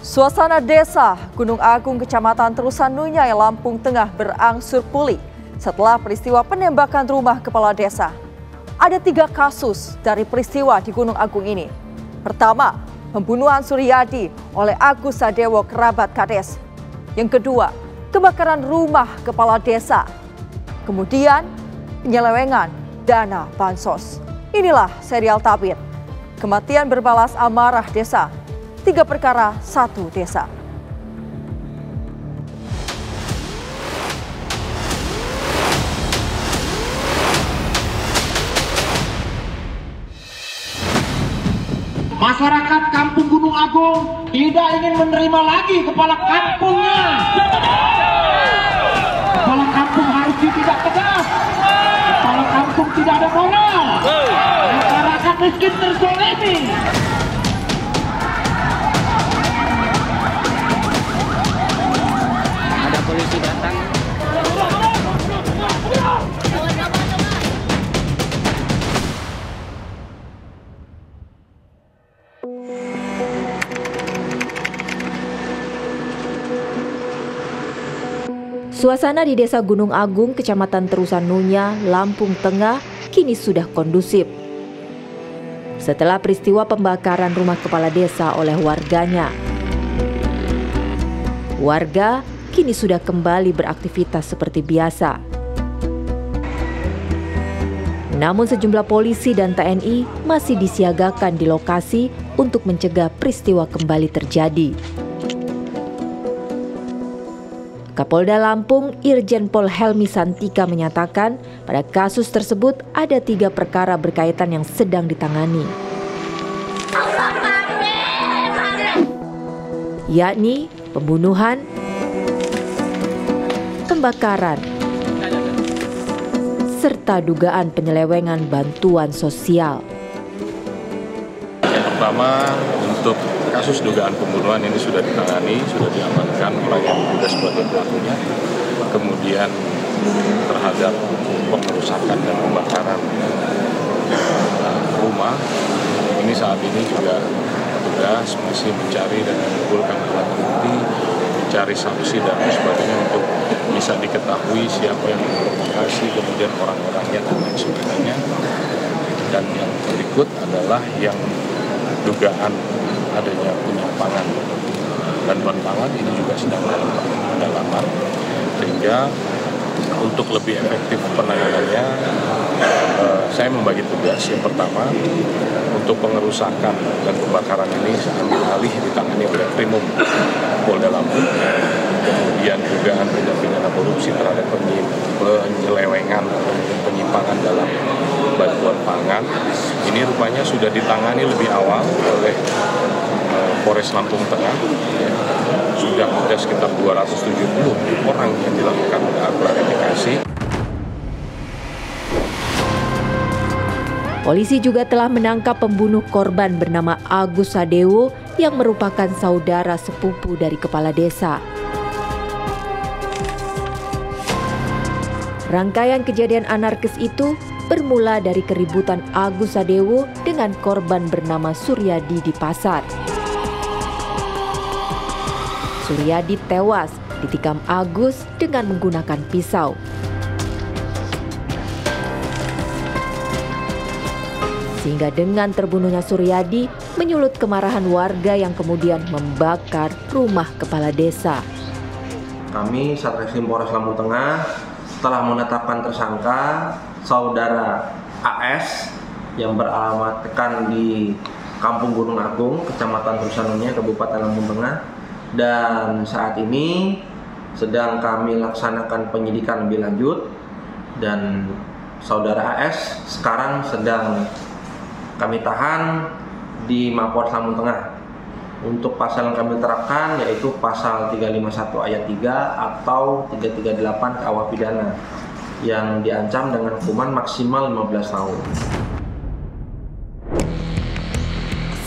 Suasana desa Gunung Agung, Kecamatan Terusan Nunyai, Lampung Tengah berangsur pulih setelah peristiwa penembakan rumah kepala desa. Ada 3 kasus dari peristiwa di Gunung Agung ini. Pertama, pembunuhan Suryadi oleh Agus Sadewo, kerabat Kades. Yang kedua, kebakaran rumah kepala desa. Kemudian, penyelewengan dana bansos. Inilah serial tabir. Kematian berbalas amarah desa. 3 perkara 1 desa. Masyarakat Kampung Gunung Agung tidak ingin menerima lagi kepala kampungnya. Kepala kampung harus ditindak tegas. Kepala kampung tidak ada moral. Masyarakat miskin terzolimi. Ada polisi datang. Suasana di Desa Gunung Agung, Kecamatan Terusan Nunyai, Lampung Tengah kini sudah kondusif. Setelah peristiwa pembakaran rumah kepala desa oleh warganya, warga kini sudah kembali beraktivitas seperti biasa. Namun sejumlah polisi dan TNI masih disiagakan di lokasi untuk mencegah peristiwa kembali terjadi. Kapolda Lampung Irjen Pol Helmi Santika menyatakan pada kasus tersebut ada 3 perkara berkaitan yang sedang ditangani, yakni pembunuhan, pembakaran, serta dugaan penyelewengan bantuan sosial. Yang pertama, untuk kasus dugaan pembunuhan ini sudah ditangani, sudah diamankan orang yang diduga sebagai pelakunya. Kemudian terhadap pengerusakan dan pembakaran rumah, ini saat ini juga petugas masih mencari dan mengumpulkan alat bukti, mencari saksi dan sebagainya untuk bisa diketahui siapa yang memprovokasi, kemudian orang-orangnya dan lain sebagainya. Dan yang berikut adalah yang dugaan adanya penyimpangan dan pangan ini juga sedang dalam pendalaman, sehingga untuk lebih efektif penanganannya saya membagi tugas. Yang pertama, untuk pengerusakan dan pembakaran ini ambil alih ditangani oleh Primum Polda Lampung. Kemudian dugaan tindak pidana korupsi terhadap penyelewengan atau penyimpangan dalam bantuan pangan ini rupanya sudah ditangani lebih awal oleh Polres Lampung Tengah. Sudah ada sekitar 270 orang yang dilakukan klarifikasi. Polisi juga telah menangkap pembunuh korban bernama Agus Sadewo yang merupakan saudara sepupu dari kepala desa. Rangkaian kejadian anarkis itu bermula dari keributan Agus Sadewo dengan korban bernama Suryadi di pasar. Suryadi tewas ditikam Agus dengan menggunakan pisau. Sehingga dengan terbunuhnya Suryadi menyulut kemarahan warga yang kemudian membakar rumah kepala desa. Kami Satreskrim Polres Lampung Tengah telah menetapkan tersangka saudara AS yang beralamatkan di Kampung Gunung Agung, Kecamatan Terusan Nunyai, Kabupaten Lampung Tengah, dan saat ini sedang kami laksanakan penyidikan lebih lanjut, dan saudara AS sekarang sedang kami tahan di Mapolres Lampung Tengah. Untuk pasal yang kami terapkan yaitu pasal 351 ayat 3 atau 338 KUH pidana yang diancam dengan hukuman maksimal 15 tahun.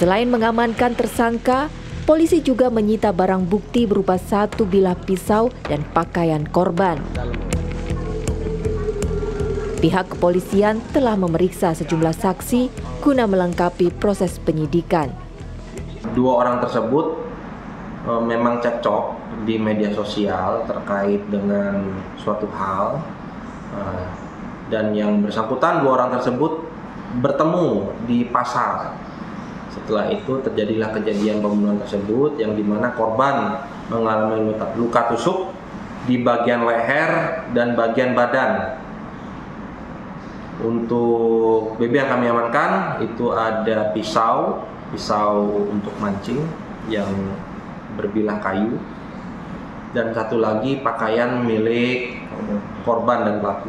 Selain mengamankan tersangka, polisi juga menyita barang bukti berupa 1 bilah pisau dan pakaian korban. Pihak kepolisian telah memeriksa sejumlah saksi guna melengkapi proses penyidikan. 2 orang tersebut memang cekcok di media sosial terkait dengan suatu hal, dan yang bersangkutan 2 orang tersebut bertemu di pasar. Setelah itu terjadilah kejadian pembunuhan tersebut yang dimana korban mengalami luka tusuk di bagian leher dan bagian badan. Untuk BB yang kami amankan itu ada pisau untuk mancing yang berbilah kayu, dan satu lagi pakaian milik korban dan pelaku.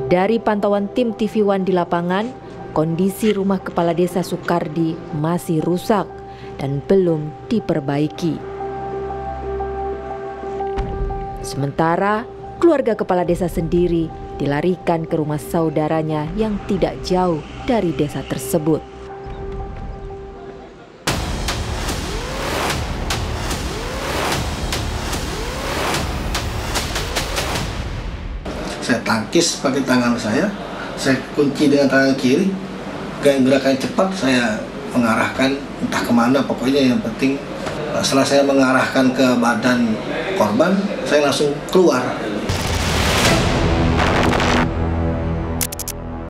Dari pantauan tim TV One di lapangan, kondisi rumah Kepala Desa Sukardi masih rusak dan belum diperbaiki. Sementara keluarga Kepala Desa sendiri dilarikan ke rumah saudaranya yang tidak jauh dari desa tersebut. Saya tangkis pakai tangan saya kunci dengan tangan kiri, gerakan cepat saya mengarahkan entah kemana, pokoknya yang penting setelah saya mengarahkan ke badan korban, saya langsung keluar.